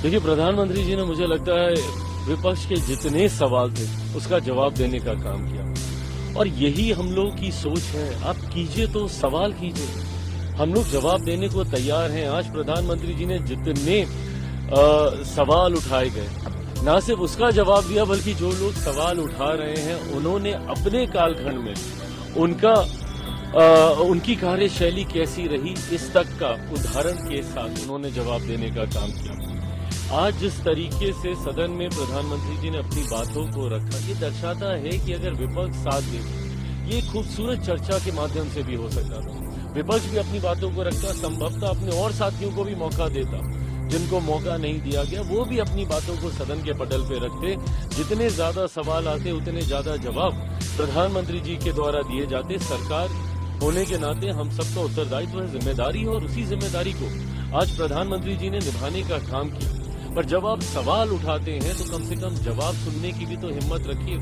देखिए, प्रधानमंत्री जी ने मुझे लगता है विपक्ष के जितने सवाल थे उसका जवाब देने का काम किया और यही हम लोग की सोच है। आप कीजिए तो सवाल कीजिए, हम लोग जवाब देने को तैयार हैं। आज प्रधानमंत्री जी ने जितने सवाल उठाए गए, ना सिर्फ उसका जवाब दिया बल्कि जो लोग सवाल उठा रहे हैं उन्होंने अपने कालखंड में उनकी कार्यशैली कैसी रही इस तक का उदाहरण के साथ उन्होंने जवाब देने का काम किया। आज जिस तरीके से सदन में प्रधानमंत्री जी ने अपनी बातों को रखा, ये दर्शाता है कि अगर विपक्ष साथ दे, ये खूबसूरत चर्चा के माध्यम से भी हो सकता था। विपक्ष भी अपनी बातों को रखता, संभवतः अपने और साथियों को भी मौका देता। जिनको मौका नहीं दिया गया वो भी अपनी बातों को सदन के पटल पे रखते। जितने ज्यादा सवाल आते उतने ज्यादा जवाब प्रधानमंत्री जी के द्वारा दिए जाते। सरकार होने के नाते हम सबका उत्तरदायित्व है, जिम्मेदारी है और उसी जिम्मेदारी को आज प्रधानमंत्री जी ने निभाने का काम किया। पर जब आप सवाल उठाते हैं तो कम से कम जवाब सुनने की भी तो हिम्मत रखिए।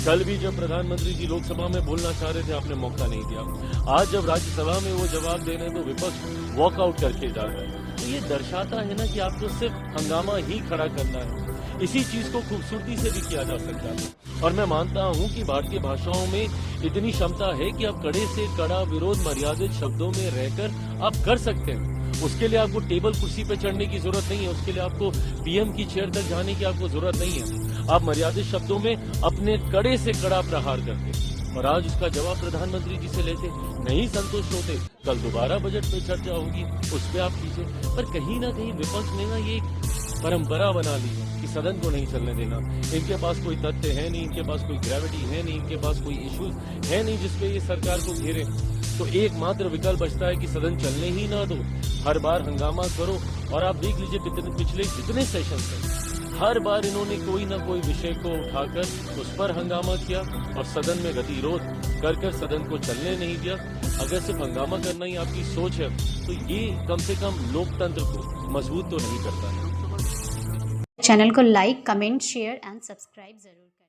कल भी जब प्रधानमंत्री जी लोकसभा में बोलना चाह रहे थे, आपने मौका नहीं दिया। आज जब राज्यसभा में वो जवाब दे रहे हैं तो विपक्ष वॉकआउट करके जा रहा है। तो ये दर्शाता है ना कि आपको सिर्फ हंगामा ही खड़ा करना है। इसी चीज को खूबसूरती से भी किया जा सकता है और मैं मानता हूं कि भारतीय भाषाओं में इतनी क्षमता है कि आप कड़े से कड़ा विरोध मर्यादित शब्दों में रहकर आप कर सकते हैं। उसके लिए आपको टेबल कुर्सी पे चढ़ने की जरूरत नहीं है, उसके लिए आपको पीएम की चेयर तक जाने की आपको जरूरत नहीं है। आप मर्यादित शब्दों में अपने कड़े से कड़ा प्रहार करते और आज उसका जवाब प्रधानमंत्री जी से लेते। नहीं संतुष्ट होते, कल दोबारा बजट पे चर्चा होगी, उस पर आप कीजिए। पर कहीं ना कहीं विपक्ष ने ना ये परंपरा बना ली है कि सदन को नहीं चलने देना। इनके पास कोई तथ्य है नहीं, इनके पास कोई ग्रेविटी है नहीं, इनके पास कोई इश्यूज है नहीं जिसपे ये सरकार को घेरे। तो एकमात्र विकल्प बचता है कि सदन चलने ही ना दो, हर बार हंगामा करो। और आप देख लीजिए पिछले जितने सेशन थे, हर बार इन्होंने कोई ना कोई विषय को उठाकर उस पर हंगामा किया और सदन में गतिरोध कर सदन को चलने नहीं दिया। अगर सिर्फ हंगामा करना ही आपकी सोच है तो ये कम से कम लोकतंत्र को मजबूत तो नहीं करता है। चैनल को like, comment, share and subscribe जरूर करें।